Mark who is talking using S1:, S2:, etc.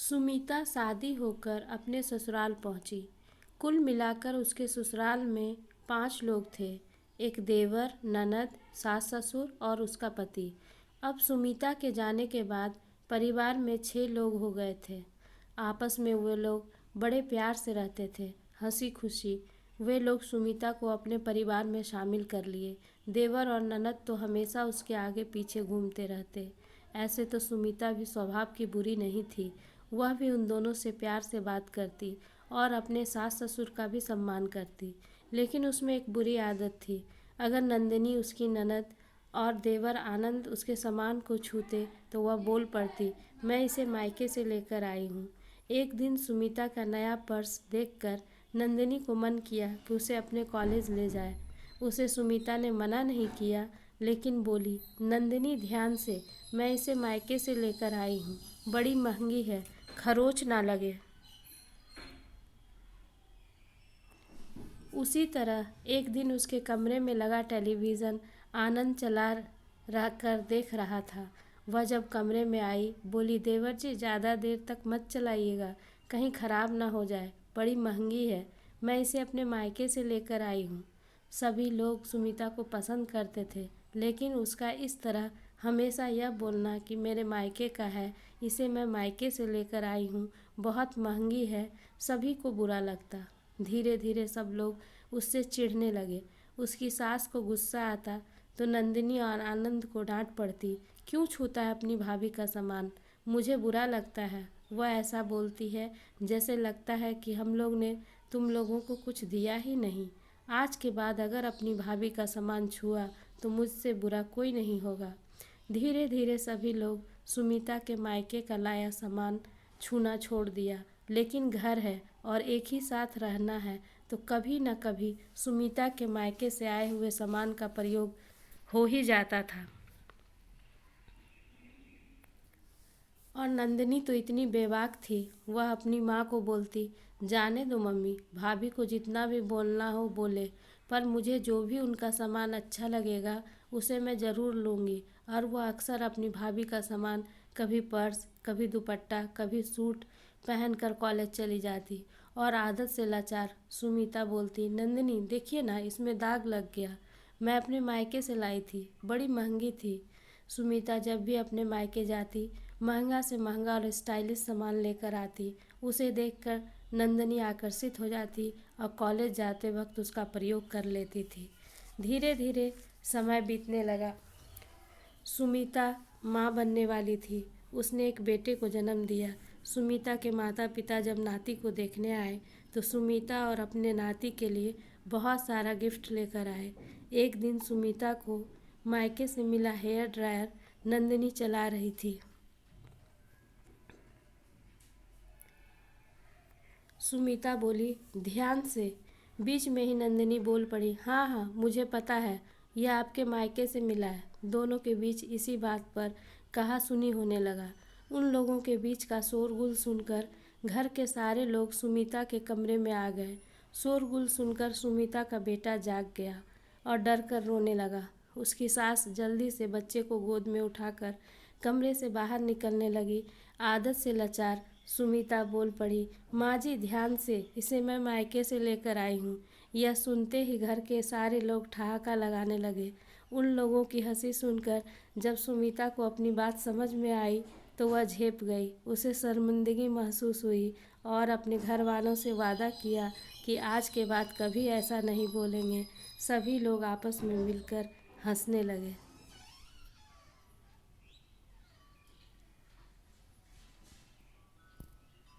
S1: सुमिता शादी होकर अपने ससुराल पहुंची। कुल मिलाकर उसके ससुराल में 5 लोग थे। एक देवर, ननद, सास ससुर और उसका पति। अब सुमिता के जाने के बाद परिवार में 6 लोग हो गए थे। आपस में वे लोग बड़े प्यार से रहते थे, हंसी खुशी। वे लोग सुमिता को अपने परिवार में शामिल कर लिए। देवर और ननद तो हमेशा उसके आगे पीछे घूमते रहते। ऐसे तो सुमिता भी स्वभाव की बुरी नहीं थी। वह भी उन दोनों से प्यार से बात करती और अपने सास ससुर का भी सम्मान करती। लेकिन उसमें एक बुरी आदत थी। अगर नंदिनी, उसकी ननद और देवर आनंद उसके सामान को छूते तो वह बोल पड़ती, मैं इसे मायके से लेकर आई हूँ। एक दिन सुमिता का नया पर्स देखकर नंदिनी को मन किया कि उसे अपने कॉलेज ले जाए। उसे सुमिता ने मना नहीं किया, लेकिन बोली, नंदिनी ध्यान से, मैं इसे मायके से लेकर आई हूँ, बड़ी महंगी है, खरोच ना लगे। उसी तरह एक दिन उसके कमरे में लगा टेलीविज़न आनंद चला रह कर देख रहा था। वह जब कमरे में आई, बोली, देवर जी ज़्यादा देर तक मत चलाइएगा, कहीं ख़राब ना हो जाए, बड़ी महंगी है, मैं इसे अपने मायके से लेकर आई हूँ। सभी लोग सुमिता को पसंद करते थे, लेकिन उसका इस तरह हमेशा यह बोलना कि मेरे मायके का है, इसे मैं मायके से लेकर आई हूँ, बहुत महंगी है, सभी को बुरा लगता। धीरे धीरे सब लोग उससे चिढ़ने लगे। उसकी सास को गुस्सा आता तो नंदिनी और आनंद को डांट पड़ती, क्यों छूता है अपनी भाभी का सामान, मुझे बुरा लगता है। वह ऐसा बोलती है जैसे लगता है कि हम लोग ने तुम लोगों को कुछ दिया ही नहीं। आज के बाद अगर अपनी भाभी का सामान छुआ तो मुझसे बुरा कोई नहीं होगा। धीरे धीरे सभी लोग सुमिता के मायके का लाया सामान छूना छोड़ दिया। लेकिन घर है और एक ही साथ रहना है तो कभी न कभी सुमिता के मायके से आए हुए सामान का प्रयोग हो ही जाता था। और नंदिनी तो इतनी बेबाक थी, वह अपनी माँ को बोलती, जाने दो मम्मी, भाभी को जितना भी बोलना हो बोले, पर मुझे जो भी उनका सामान अच्छा लगेगा उसे मैं ज़रूर लूँगी। और वह अक्सर अपनी भाभी का सामान, कभी पर्स, कभी दुपट्टा, कभी सूट पहनकर कॉलेज चली जाती। और आदत से लाचार सुमिता बोलती, नंदिनी देखिए ना, इसमें दाग लग गया, मैं अपने मायके से लाई थी, बड़ी महंगी थी। सुमिता जब भी अपने मायके जाती, महंगा से महंगा और स्टाइलिश सामान लेकर आती। उसे देखकर नंदिनी आकर्षित हो जाती और कॉलेज जाते वक्त उसका प्रयोग कर लेती थी। धीरे धीरे समय बीतने लगा। सुमिता माँ बनने वाली थी। उसने एक बेटे को जन्म दिया। सुमिता के माता पिता जब नाती को देखने आए तो सुमिता और अपने नाती के लिए बहुत सारा गिफ्ट लेकर आए। एक दिन सुमिता को मायके से मिला हेयर ड्रायर नंदिनी चला रही थी। सुमिता बोली, ध्यान से। बीच में ही नंदिनी बोल पड़ी, हाँ हाँ मुझे पता है, यह आपके मायके से मिला है। दोनों के बीच इसी बात पर कहा सुनी होने लगा। उन लोगों के बीच का शोरगुल सुनकर घर के सारे लोग सुमिता के कमरे में आ गए। शोरगुल सुनकर सुमिता का बेटा जाग गया और डर कर रोने लगा। उसकी सास जल्दी से बच्चे को गोद में उठाकर कमरे से बाहर निकलने लगी। आदत से लाचार सुमिता बोल पड़ी, माँ जी ध्यान से, इसे मैं मायके से लेकर आई हूँ। यह सुनते ही घर के सारे लोग ठहाका लगाने लगे। उन लोगों की हंसी सुनकर जब सुमिता को अपनी बात समझ में आई तो वह झेप गई। उसे शर्मिंदगी महसूस हुई और अपने घर वालों से वादा किया कि आज के बाद कभी ऐसा नहीं बोलेंगे। सभी लोग आपस में मिलकर हंसने लगे।